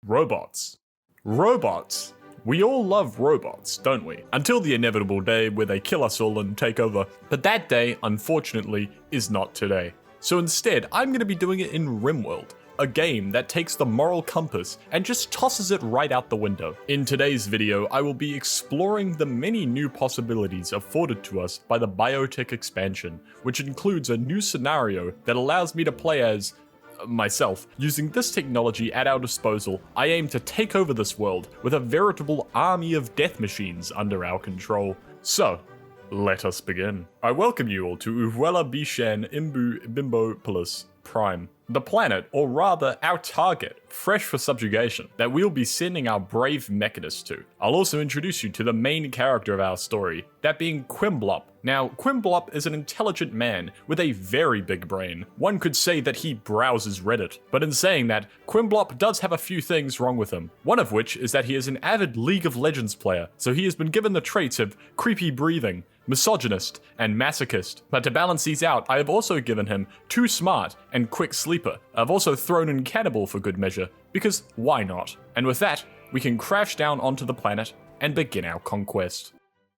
Robots. Robots. We all love robots, don't we? Until the inevitable day where they kill us all and take over. But that day, unfortunately, is not today. So instead, I'm going to be doing it in Rimworld, a game that takes the moral compass and just tosses it right out the window. In today's video, I will be exploring the many new possibilities afforded to us by the biotech expansion, which includes a new scenario that allows me to play as myself. Using this technology at our disposal, I aim to take over this world with a veritable army of death machines under our control. So, let us begin. I welcome you all to Uwela Bishan Imbu Bimbopolis Prime. The planet, or rather our target, fresh for subjugation, that we'll be sending our brave mechanists to. I'll also introduce you to the main character of our story, that being Quimblop. Now, Quimblop is an intelligent man with a very big brain. One could say that he browses Reddit, but in saying that, Quimblop does have a few things wrong with him. One of which is that he is an avid League of Legends player, so he has been given the traits of creepy breathing, misogynist, and masochist. But to balance these out, I have also given him too smart and quick sleeper. I've also thrown in cannibal for good measure, because why not? And with that, we can crash down onto the planet and begin our conquest.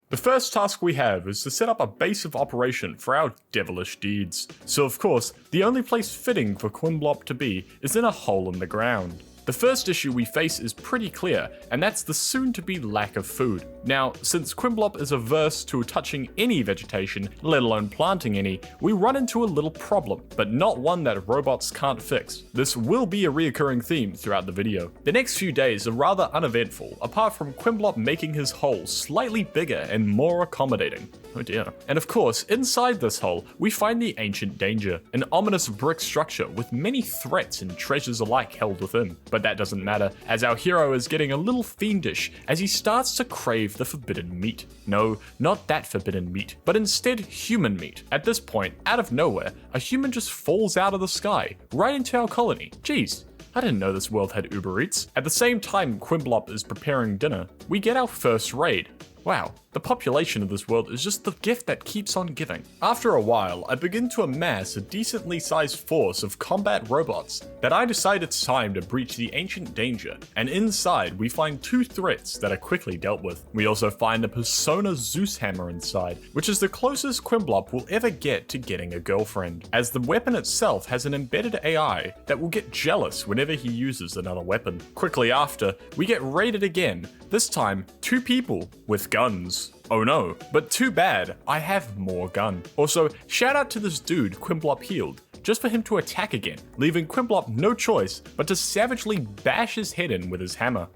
The first task we have is to set up a base of operation for our devilish deeds. So of course, the only place fitting for Quimblop to be is in a hole in the ground. The first issue we face is pretty clear, and that's the soon-to-be lack of food. Now, since Quimblop is averse to touching any vegetation, let alone planting any, we run into a little problem, but not one that robots can't fix. This will be a reoccurring theme throughout the video. The next few days are rather uneventful, apart from Quimblop making his hole slightly bigger and more accommodating. Oh dear. And of course, inside this hole, we find the Ancient Danger, an ominous brick structure with many threats and treasures alike held within. But that doesn't matter, as our hero is getting a little fiendish as he starts to crave the forbidden meat. No, not that forbidden meat, but instead human meat. At this point, out of nowhere, a human just falls out of the sky, right into our colony. Jeez. I didn't know this world had Uber Eats. At the same time Quimblop is preparing dinner, we get our first raid. Wow, the population of this world is just the gift that keeps on giving. After a while, I begin to amass a decently sized force of combat robots that I decide it's time to breach the Ancient Danger, and inside we find two threats that are quickly dealt with. We also find a Persona Zeus hammer inside, which is the closest Quimblop will ever get to getting a girlfriend, as the weapon itself has an embedded AI that will get jealous whenever he uses another weapon. Quickly after, we get raided again, this time 2 people with guns. Oh no, but too bad, I have more gun. Also, shout out to this dude Quimblop healed, just for him to attack again, leaving Quimblop no choice but to savagely bash his head in with his hammer.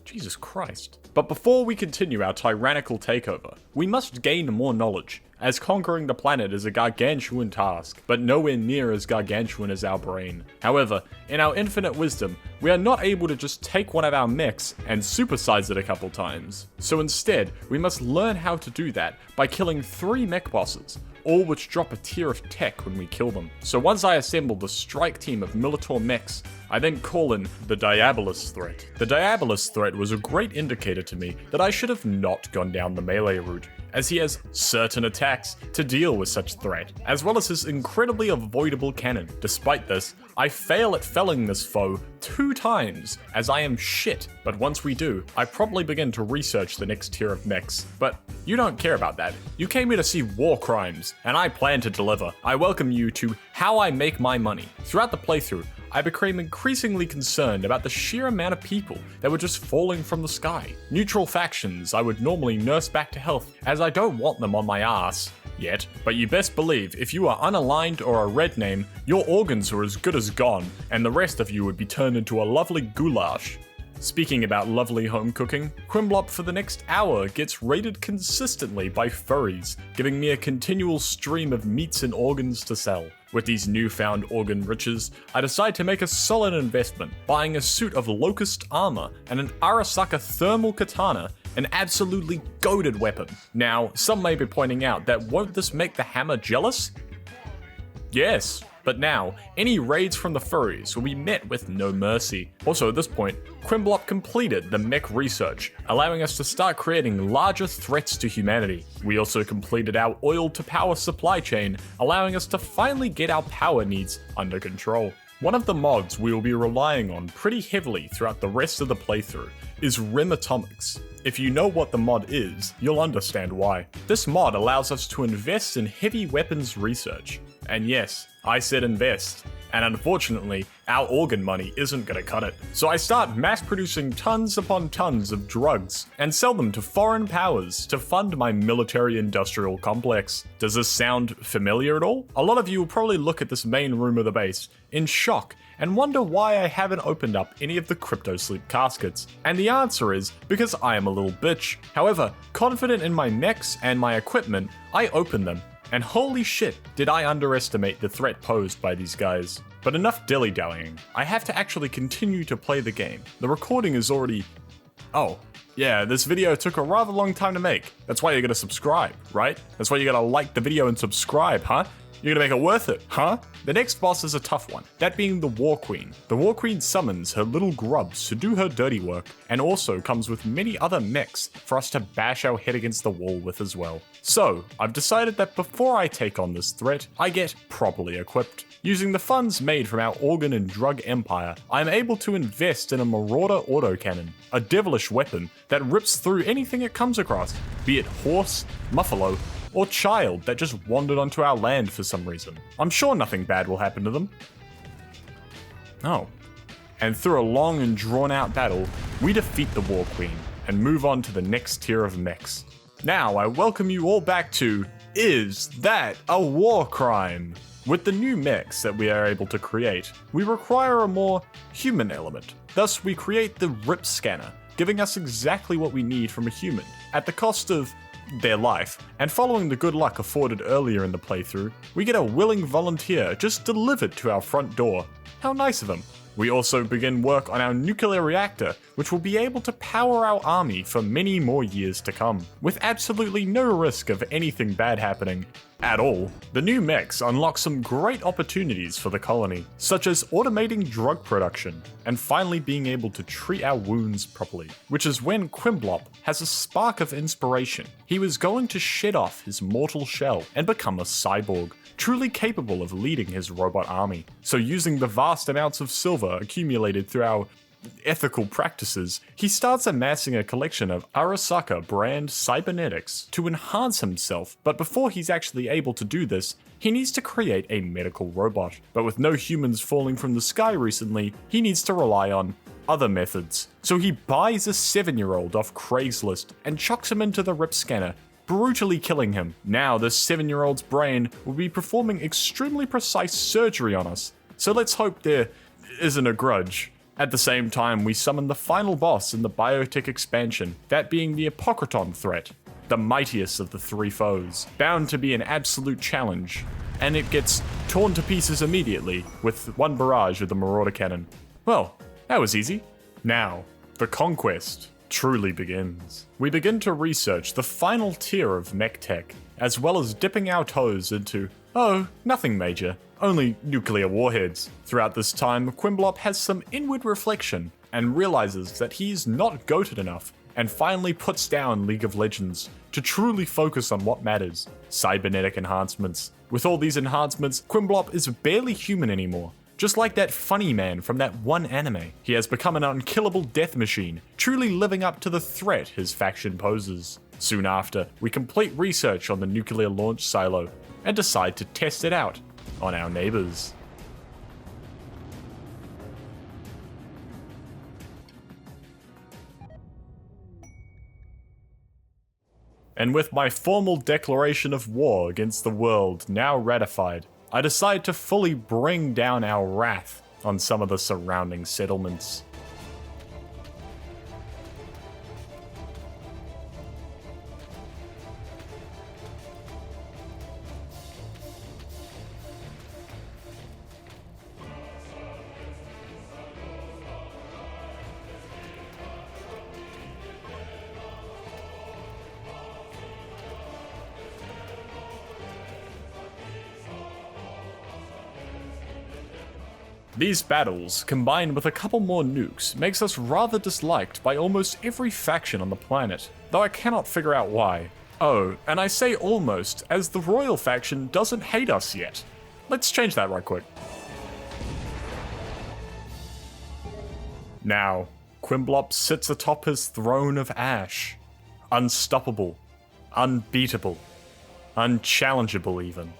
Jesus Christ. But before we continue our tyrannical takeover, we must gain more knowledge, as conquering the planet is a gargantuan task, but nowhere near as gargantuan as our brain. However, in our infinite wisdom, we are not able to just take one of our mechs and supersize it a couple times. So instead, we must learn how to do that by killing 3 mech bosses, all which drop a tier of tech when we kill them. So once I assemble the strike team of Militor mechs, I then call in the Diabolus threat. The Diabolus threat was a great indicator to me that I should have not gone down the melee route, as he has certain attacks to deal with such threat, as well as his incredibly avoidable cannon. Despite this, I fail at felling this foe 2 times, as I am shit, but once we do, I promptly begin to research the next tier of mechs. But you don't care about that. You came here to see war crimes, and I plan to deliver. I welcome you to How I Make My Money. Throughout the playthrough, I became increasingly concerned about the sheer amount of people that were just falling from the sky. Neutral factions I would normally nurse back to health, as I don't want them on my ass yet, but you best believe if you are unaligned or a red name, your organs are as good as gone, and the rest of you would be turned into a lovely goulash. Speaking about lovely home cooking, Quimblop for the next hour gets raided consistently by furries, giving me a continual stream of meats and organs to sell. With these newfound organ riches, I decide to make a solid investment, buying a suit of locust armor and an Arasaka thermal katana, an absolutely goated weapon. Now, some may be pointing out that won't this make the hammer jealous? Yes. But now, any raids from the furries will be met with no mercy. Also at this point, Quimblop completed the mech research, allowing us to start creating larger threats to humanity. We also completed our oil to power supply chain, allowing us to finally get our power needs under control. One of the mods we will be relying on pretty heavily throughout the rest of the playthrough is Rimatomics. If you know what the mod is, you'll understand why. This mod allows us to invest in heavy weapons research. And yes, I said invest. And unfortunately, our organ money isn't gonna cut it. So I start mass producing tons upon tons of drugs and sell them to foreign powers to fund my military-industrial complex. Does this sound familiar at all? A lot of you will probably look at this main room of the base in shock and wonder why I haven't opened up any of the crypto sleep caskets. And the answer is because I am a little bitch. However, confident in my mechs and my equipment, I opened them. And holy shit, did I underestimate the threat posed by these guys. But enough dilly-dallying. I have to actually continue to play the game. The recording is already... Oh, yeah, this video took a rather long time to make. That's why you're gonna subscribe, right? That's why you gotta like the video and subscribe, huh? You're gonna make it worth it, huh? The next boss is a tough one, that being the War Queen. The War Queen summons her little grubs to do her dirty work, and also comes with many other mechs for us to bash our head against the wall with as well. So, I've decided that before I take on this threat, I get properly equipped. Using the funds made from our organ and drug empire, I am able to invest in a Marauder autocannon, a devilish weapon that rips through anything it comes across, be it horse, muffalo, or child that just wandered onto our land for some reason. I'm sure nothing bad will happen to them. Oh. And through a long and drawn out battle, we defeat the War Queen and move on to the next tier of mechs. Now I welcome you all back to Is That a War Crime? With the new mechs that we are able to create, we require a more human element. Thus we create the RIP scanner, giving us exactly what we need from a human, at the cost of their life, and following the good luck afforded earlier in the playthrough, we get a willing volunteer just delivered to our front door. How nice of him. We also begin work on our nuclear reactor, which will be able to power our army for many more years to come, with absolutely no risk of anything bad happening at all. The new mechs unlock some great opportunities for the colony, such as automating drug production, and finally being able to treat our wounds properly, which is when Quimblop has a spark of inspiration. He was going to shed off his mortal shell and become a cyborg, truly capable of leading his robot army. So using the vast amounts of silver accumulated through our ethical practices, he starts amassing a collection of Arasaka brand cybernetics to enhance himself, but before he's actually able to do this, he needs to create a medical robot. But with no humans falling from the sky recently, he needs to rely on other methods. So he buys a 7-year-old off Craigslist and chucks him into the RIP scanner, brutally killing him. Now this 7-year-old's brain will be performing extremely precise surgery on us, so let's hope there isn't a grudge. At the same time, we summon the final boss in the biotech expansion, that being the Apocryton threat, the mightiest of the three foes, bound to be an absolute challenge, and it gets torn to pieces immediately with one barrage of the Marauder cannon. Well, that was easy. Now, the conquest truly begins. We begin to research the final tier of mech tech, as well as dipping our toes into, oh, nothing major, only nuclear warheads. Throughout this time, Quimblop has some inward reflection and realizes that he's not goated enough, and finally puts down League of Legends to truly focus on what matters, cybernetic enhancements. With all these enhancements, Quimblop is barely human anymore. Just like that funny man from that one anime, he has become an unkillable death machine, truly living up to the threat his faction poses. Soon after, we complete research on the nuclear launch silo and decide to test it out on our neighbors. And with my formal declaration of war against the world now ratified, I decide to fully bring down our wrath on some of the surrounding settlements. These battles, combined with a couple more nukes, makes us rather disliked by almost every faction on the planet, though I cannot figure out why. Oh, and I say almost, as the Royal faction doesn't hate us yet. Let's change that right quick. Now, Quimblop sits atop his throne of ash. Unstoppable. Unbeatable. Unchallengeable, even.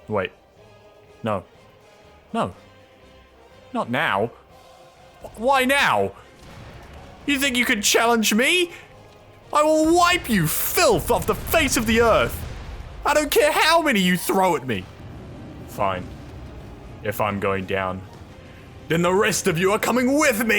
Wait. No. No. Not now. Why now? You think you can challenge me? I will wipe you filth off the face of the earth. I don't care how many you throw at me. Fine. If I'm going down, then the rest of you are coming with me!